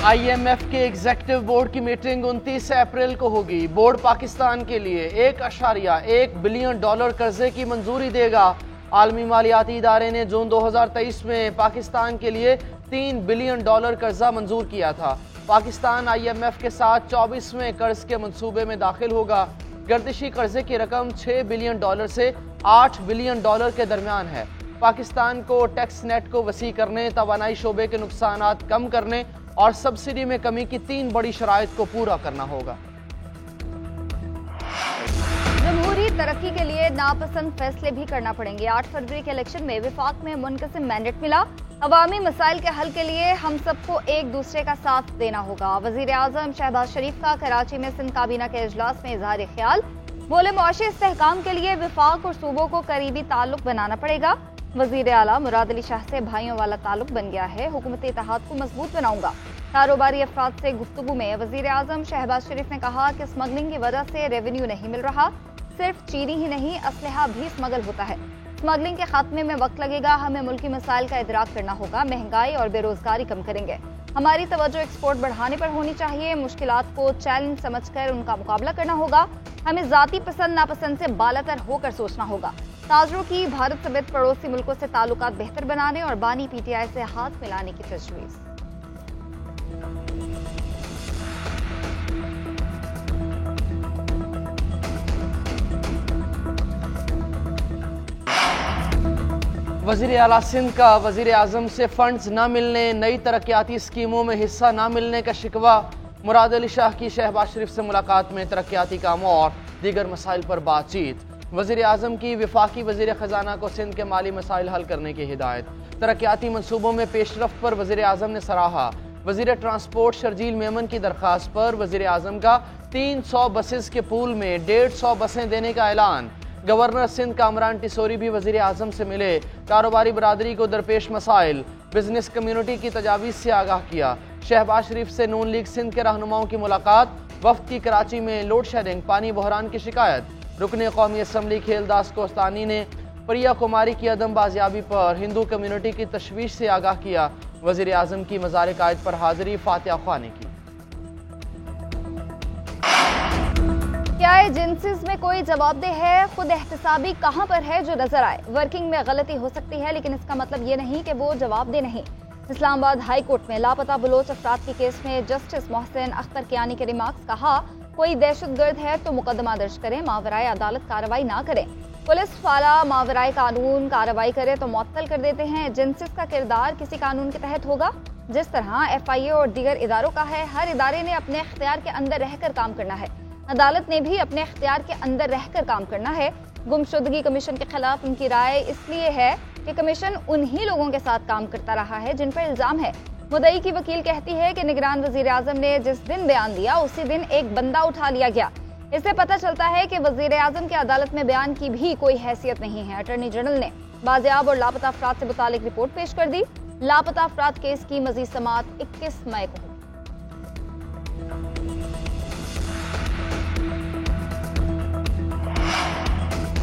IMF के executive board की meeting 29 अप्रैल को होगी। बोर्ड पाकिस्तान के लिए $1.1 बिलियन कर्जे की मंजूरी देगा। आलमी मालियाती इदारे ने जून 2023 में पाकिस्तान के लिए $3 बिलियन कर्जा मंजूर किया था। पाकिस्तान IMF के साथ 24वें कर्ज के मंसूबे में दाखिल होगा। गर्दिशी कर्जे की रकम $6 बिलियन से $8 बिलियन के दरमियान है। पाकिस्तान को टैक्स नेट को वसी करने, तवानाई शोबे के नुकसानात कम करने और सब्सिडी में कमी की 3 बड़ी शराइत को पूरा करना होगा। जमहूरी तरक्की के लिए नापसंद फैसले भी करना पड़ेंगे। 8 फरवरी के इलेक्शन में विफाक में मुनकसिम मैंडेट मिला। अवामी मसाइल के हल के लिए हम सबको एक दूसरे का साथ देना होगा। वजीर आजम शहबाज शरीफ का कराची में सिंध काबीना के इजलास में इजहार ख्याल। बोले मुआशी इस्तेहकाम के लिए विफाक और सूबों को करीबी ताल्लुक बनाना पड़ेगा। वजीर आला मुराद अली शाह से भाइयों वाला ताल्लुक बन गया है। हुकूमती इत्तेहाद को मजबूत बनाऊंगा। कारोबारी अफराद से गुफ्तगू में वजीर आजम शहबाज शरीफ ने कहा कि स्मगलिंग की वजह से रेवेन्यू नहीं मिल रहा। सिर्फ चीनी ही नहीं, असलहा भी स्मगल होता है। स्मगलिंग के खात्मे में वक्त लगेगा। हमें मुल्की मसाइल का इदराक करना होगा। महंगाई और बेरोजगारी कम करेंगे। हमारी तवज्जो एक्सपोर्ट बढ़ाने पर होनी चाहिए। मुश्किलात को चैलेंज समझकर उनका मुकाबला करना होगा। हमें जाती पसंद नापसंद से बालातर होकर सोचना होगा। ताजरों की भारत समेत पड़ोसी मुल्कों से ताल्लुकात बेहतर बनाने और बानी PTI से हाथ मिलाने की तजवीज़। वजीर आला सिंध का वजीर आजम से फंड्स न मिलने, नई तरक्याती स्कीमों में हिस्सा न मिलने का शिकवा। मुराद अली शाह की शहबाज शरीफ से मुलाकात में तरक्याती कामों और दीगर मसाइल पर बातचीत। वजीर आजम की विफाकी वजीर खजाना को सिंध के माली मसाइल हल करने की हिदायत। तरक्याती मनसूबों में पेशरफ्त पर वजीर आजम ने सराहा। वजीर ट्रांसपोर्ट शर्जील मेमन की दरख्वास्त पर वजीर आजम का 300 बसेस के पूल में 150 बसें देने का ऐलान। गवर्नर सिंध कामरान टिसोरी भी वजीर आजम से मिले। कारोबारी बरादरी को दरपेश मसाइल, बिजनेस कम्युनिटी की तजावीज़ से आगाह किया। शहबाज शरीफ से नून लीग सिंध के रहनुमाओं की मुलाकात। वफ्द की कराची में लोड शेडिंग, पानी बहरान की शिकायत। रुकने कौमी असम्बली खेलदास कोस्तानी ने प्रिया कुमारी की अदम बाजियाबी पर हिंदू कम्युनिटी की तशवीश से आगाह किया। वजीर आजम की मज़ार कायद पर हाजिरी फातिहा खां ने की। क्या एजेंसीज में कोई जवाबदेह है? खुद एहतसाबी कहां पर है जो नजर आए? वर्किंग में गलती हो सकती है, लेकिन इसका मतलब ये नहीं कि वो जवाबदेह नहीं। इस्लामाबाद हाई कोर्ट में लापता बलोच अफराद के केस में जस्टिस मोहसिन अख्तर कियानी के रिमार्क्स। कहा, कोई दहशतगर्द है तो मुकदमा दर्ज करें, मावराए अदालत कार्रवाई ना करें। पुलिस वाला मावराए कानून कार्रवाई करे तो मुअत्तल कर देते हैं। एजेंसीज का किरदार किसी कानून के तहत होगा जिस तरह FIA और दीगर इदारों का है। हर इदारे ने अपने इख्तियार के अंदर रहकर काम करना है। अदालत ने भी अपने इख्तियार के अंदर रहकर काम करना है। गुमशुदगी कमीशन के खिलाफ उनकी राय इसलिए है कि कमीशन उन्हीं लोगों के साथ काम करता रहा है जिन पर इल्जाम है। मुद्दई की वकील कहती है कि निगरान वजीर आजम ने जिस दिन बयान दिया उसी दिन एक बंदा उठा लिया गया। इससे पता चलता है कि वजीर आजम के अदालत में बयान की भी कोई हैसियत नहीं है। अटॉर्नी जनरल ने बाजियाब और लापता अफराद से मुतालिक रिपोर्ट पेश कर दी। लापता अफराद केस की मजीद समाअत 21 मई को।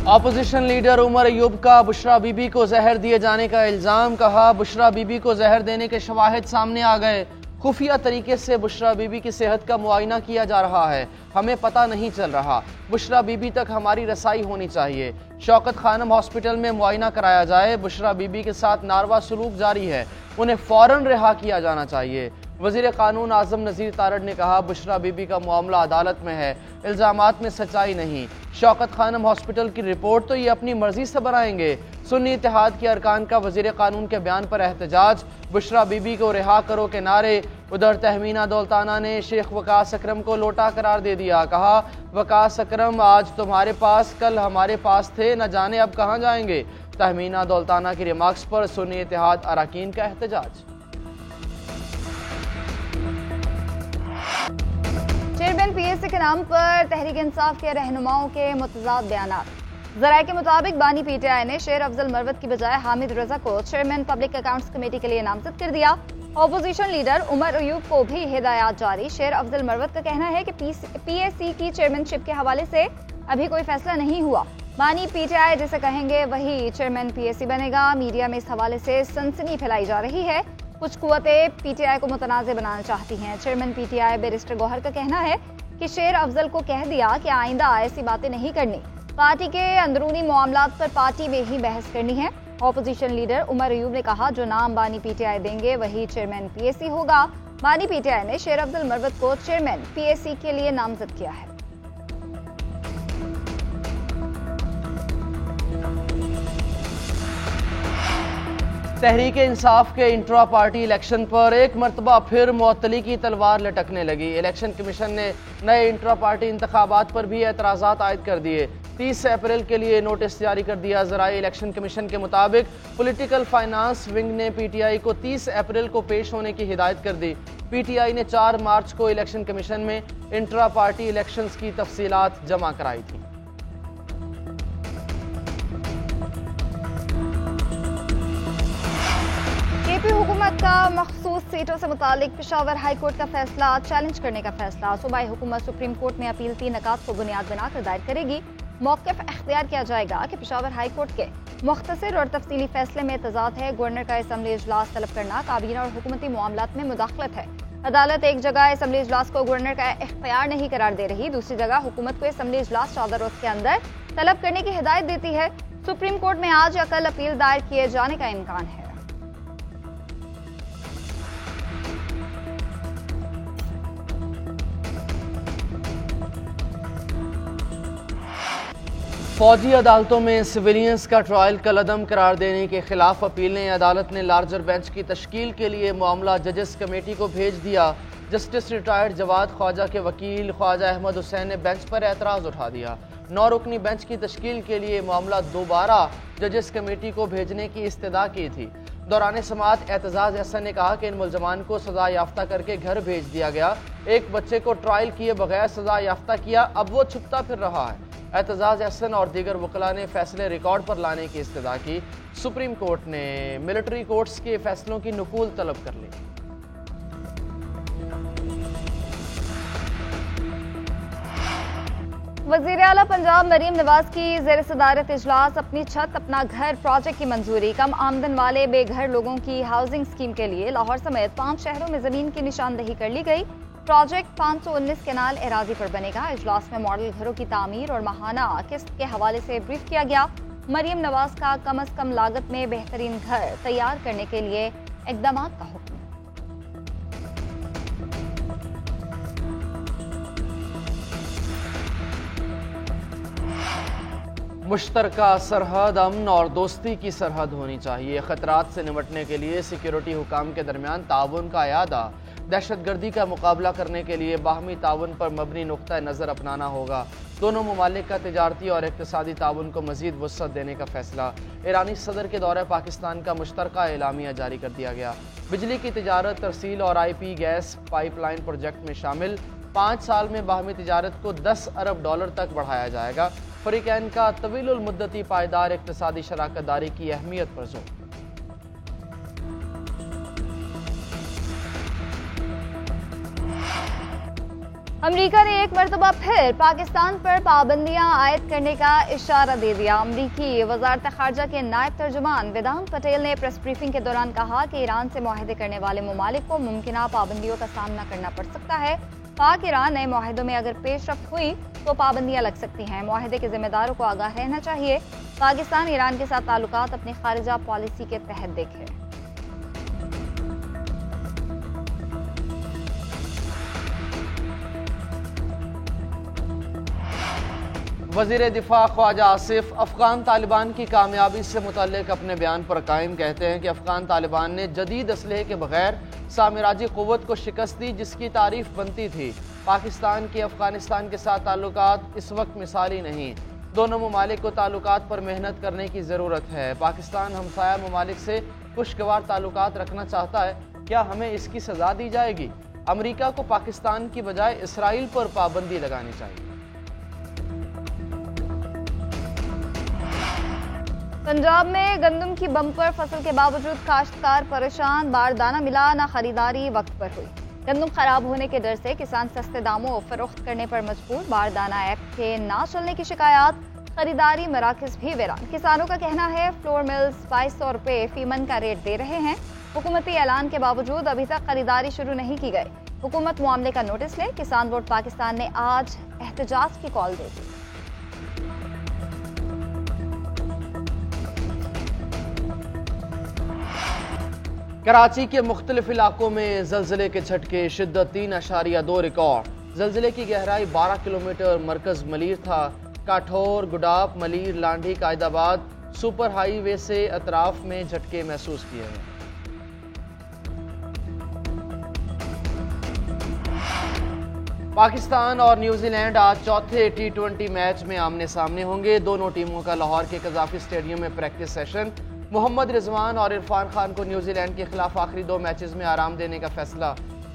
ऑपोजिशन लीडर उमर अयूब का बुशरा बीबी को जहर दिए जाने का इल्जाम। कहा, बुशरा बीबी को जहर देने के शवाहिद सामने आ गए। खुफिया तरीके से बुशरा बीबी की सेहत का मुआयना किया जा रहा है, हमें पता नहीं चल रहा। बुशरा बीबी तक हमारी रसाई होनी चाहिए। शौकत खानम हॉस्पिटल में मुआयना कराया जाए। बुशरा बीबी के साथ नारवा सलूक जारी है, उन्हें फौरन रिहा किया जाना चाहिए। वजीर कानून आजम नज़ीर तारड़ ने कहा, बुशरा बीबी का मामला अदालत में है, इल्जामात में सच्चाई नहीं। शौकत खानम हॉस्पिटल की रिपोर्ट तो ये अपनी मर्जी से बनाएंगे। सुन्नी इत्तेहाद के अरकान का वजीर कानून के बयान पर एहतजाज। बुशरा बीबी को रिहा करो के नारे। उधर तहमीना दौलताना ने शेख वकास अकरम को लोटा करार दे दिया। कहा, वकास अकरम आज तुम्हारे पास कल हमारे पास थे, न जाने अब कहाँ जाएंगे। तहमीना दौलताना की रिमार्क्स पर सुन्नी इत्तेहाद अरकान का एहतजाज। चेयरमैन PSC के नाम पर तहरीक इंसाफ के रहनुमाओं के मुतजाद बयानात। जराये के मुताबिक बानी PTI ने शेर अफजल मरवत की बजाय हामिद रजा को चेयरमैन पब्लिक अकाउंट्स कमेटी के लिए नामजद कर दिया। ऑपोजिशन लीडर उमर अयूब को भी हिदायत जारी। शेर अफजल मरवत का कहना है कि PSC की चेयरमैनशिप के हवाले से अभी कोई फैसला नहीं हुआ। बानी PTI जिसे कहेंगे वही चेयरमैन PSC बनेगा। मीडिया में इस हवाले से सनसनी फैलाई जा रही है। कुछ कुव्वतें पीटीआई को मुतनाज़ बनाना चाहती हैं। चेयरमैन पीटीआई बैरिस्टर गौहर का कहना है कि शेर अफजल को कह दिया कि आइंदा ऐसी बातें नहीं करनी, पार्टी के अंदरूनी मामलात पर पार्टी में ही बहस करनी है। ऑपोजिशन लीडर उमर अयूब ने कहा, जो नाम बानी पीटीआई देंगे वही चेयरमैन पीएसी होगा। बानी पीटीआई ने शेर अफजल मरवत को चेयरमैन पीएसी के लिए नामजद किया है। तहरीक इंसाफ के इंट्रा पार्टी इलेक्शन पर एक मरतबा फिर मुअत्तली की तलवार लटकने लगी। इलेक्शन कमीशन ने नए इंट्रा पार्टी इंतखाबात पर भी एतराज़ात आयद कर दिए। 30 अप्रैल के लिए नोटिस जारी कर दिया। ज़राए इलेक्शन कमीशन के मुताबिक पॉलिटिकल फाइनेंस विंग ने पीटीआई को 30 अप्रैल को पेश होने की हिदायत कर दी। पीटीआई ने 4 मार्च को इलेक्शन कमीशन में इंट्रा पार्टी इलेक्शंस की तफसीलात जमा कराई थी। केपी हुकूमत का मखसूस सीटों से मुतालिक पेशावर हाई कोर्ट का फैसला चैलेंज करने का फैसला। सूबाई हुकूमत सुप्रीम कोर्ट में अपील 3 नकात को बुनियाद बनाकर दायर करेगी। मौक़िफ़ इख्तियार किया जाएगा कि पेशावर हाई कोर्ट के मुख्तसर और तफसीली फैसले में तजाद है। गवर्नर का असम्बली इजलास तलब करना काबीना और हुकूमती मामलात में मुदाखलत है। अदालत एक जगह असम्बली इजलास को गवर्नर का इख्तियार नहीं करार दे रही, दूसरी जगह हुकूमत को असम्बली इजलास 14 रोज के अंदर तलब करने की हिदायत देती है। सुप्रीम कोर्ट में आज या कल अपील दायर किए जाने का इम्कान है। फौजी अदालतों में सिविलियंस का ट्रायल कलअदम करार देने के खिलाफ अपील ने अदालत ने लार्जर बेंच की तश्कील के लिए मामला जजेस कमेटी को भेज दिया। जस्टिस रिटायर्ड जवाद ख्वाजा के वकील ख्वाजा अहमद हुसैन ने बेंच पर एतराज़ उठा दिया। 9 रुकनी बेंच की तश्कील के लिए मामला दोबारा जजेस कमेटी को भेजने की इस्तदा की थी। दौरान समाअत एतजाज हसन ने कहा कि इन मुलजमान को सजा याफ्ता करके घर भेज दिया गया। एक बच्चे को ट्रायल किए बगैर सजा याफ्ता किया, अब वो छुपता फिर रहा है। एतजाज हसन और दीगर वकला ने फैसले रिकॉर्ड पर लाने की इस्तदा की। सुप्रीम कोर्ट ने मिलिट्री कोर्ट्स के फैसलों की नकूल तलब कर ली। वज़ीर आला पंजाब मरीम नवाज की ज़ेर सदारत इजलास अपनी छत अपना घर प्रोजेक्ट की मंजूरी। कम आमदन वाले बेघर लोगों की हाउसिंग स्कीम के लिए लाहौर समेत 5 शहरों में जमीन की निशानदही कर ली गई। प्रोजेक्ट 519 केनाल एराजी पर बनेगा। इजलास में मॉडल घरों की तामीर और माहाना किस्त के हवाले से ब्रीफ किया गया। मरीम नवाज का कम अज कम लागत में बेहतरीन घर तैयार करने के लिए इकदाम का हुक्म। मुश्तरका सरहद अमन और दोस्ती की सरहद होनी चाहिए। ख़तरात से निपटने के लिए सिक्योरिटी हुकाम के दरमियान ताउन का अयादा। दहशतगर्दी का मुकाबला करने के लिए बाहमी ताउन पर मबनी नुक्ता नज़र अपनाना होगा। दोनों ममालिक का तिजारती और इक़्तिसादी ताउन को मज़ीद वुसअत देने का फैसला। ईरानी सदर के दौरे पाकिस्तान का मुश्तरका एलामिया जारी कर दिया गया। बिजली की तिजारत, तरसील और IP गैस पाइपलाइन प्रोजेक्ट में शामिल 5 साल में बाहमी तिजारत को $10 अरब तक बढ़ाया जाएगा। फरीकैन का तवीलुल मुद्दती पायदार इक़्तिसादी शराकत दारी की अहमियत पर जोर। अमरीका ने एक मरतबा फिर पाकिस्तान पर पाबंदियां आयद करने का इशारा दे दिया। अमरीकी वजारत खारजा के नायब तर्जुमान वेदांत पटेल ने प्रेस ब्रीफिंग के दौरान कहा कि ईरान से मुआहदे करने वाले ममालिक को मुमकिन पाबंदियों का सामना करना पड़ सकता है। पाक ईरान नए मुआहदों में अगर पेशरफ्त हुई तो पाबंदियां लग सकती हैं। मुआहदे के जिम्मेदारों को आगाह रहना चाहिए। पाकिस्तान ईरान के साथ ताल्लुकात अपनी खारिजा पॉलिसी के तहत देखे। वज़ीर दिफा ख्वाजा आसिफ अफ़गान तालिबान की कामयाबी से मुतल्लिक़ अपने बयान पर कायम कहते हैं कि अफ़गान तालिबान ने जदीद असलहे के बगैर साम्राज्यी क़ुव्वत को शिकस्त दी, जिसकी तारीफ बनती थी। पाकिस्तान के अफ़गानिस्तान के साथ ताल्लुकात इस वक्त मिसाली नहीं। दोनों ममालिक को ताल्लुकात पर मेहनत करने की ज़रूरत है। पाकिस्तान हमसाया ममालिक से खुशगवार ताल्लुकात रखना चाहता है। क्या हमें इसकी सज़ा दी जाएगी? अमरीका को पाकिस्तान की बजाय इसराइल पर पाबंदी लगानी चाहिए। पंजाब में गंदम की बम्पर फसल के बावजूद काश्तकार परेशान। बारदाना मिला, ना खरीदारी वक्त पर हुई। गंदम खराब होने के डर से किसान सस्ते दामों फरोख्त करने पर मजबूर। बारदाना एक्ट के ना चलने की शिकायत, खरीदारी मराकज भी वीरान। किसानों का कहना है फ्लोर मिल्स 2200 रुपये फीमन का रेट दे रहे हैं। हुकूमती ऐलान के बावजूद अभी तक खरीदारी शुरू नहीं की गई। हुकूमत मामले का नोटिस ले, किसान वोट पाकिस्तान ने आज एहतजाज की कॉल दे दी। कराची के मुख्तलिफ इलाकों में जल्जले के झटके, शिद्दत 3.2 रिकॉर्ड। जल्जले की गहराई 12 किलोमीटर, मरकज मलीर था। काठौर, गुडाप, मलीर, लांडी, कायदाबाद सुपर हाईवे से अतराफ में झटके महसूस किए हैं। पाकिस्तान और न्यूजीलैंड आज चौथे T20 मैच में आमने सामने होंगे। दोनों टीमों का लाहौर के कजाफी स्टेडियम में प्रैक्टिस सेशन। मोहम्मद रिजवान और इरफान खान को न्यूजीलैंड के खिलाफ आखिरी 2 मैचेस में आराम देने का फैसला।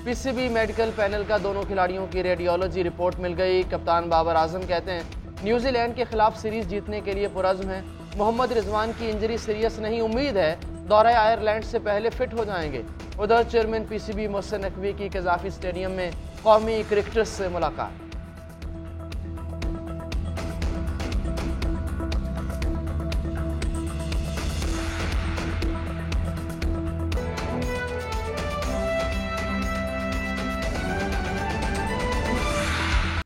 पीसीबी मेडिकल पैनल का दोनों खिलाड़ियों की रेडियोलॉजी रिपोर्ट मिल गई। कप्तान बाबर आजम कहते हैं न्यूजीलैंड के खिलाफ सीरीज जीतने के लिए पुरज़्म है। मोहम्मद रिजवान की इंजरी सीरियस नहीं, उम्मीद है दौरा आयरलैंड से पहले फिट हो जाएंगे। उधर चेयरमैन पीसीबी मोहसिन नकवी की कजाफी स्टेडियम में कौमी क्रिकेटर्स से मुलाकात।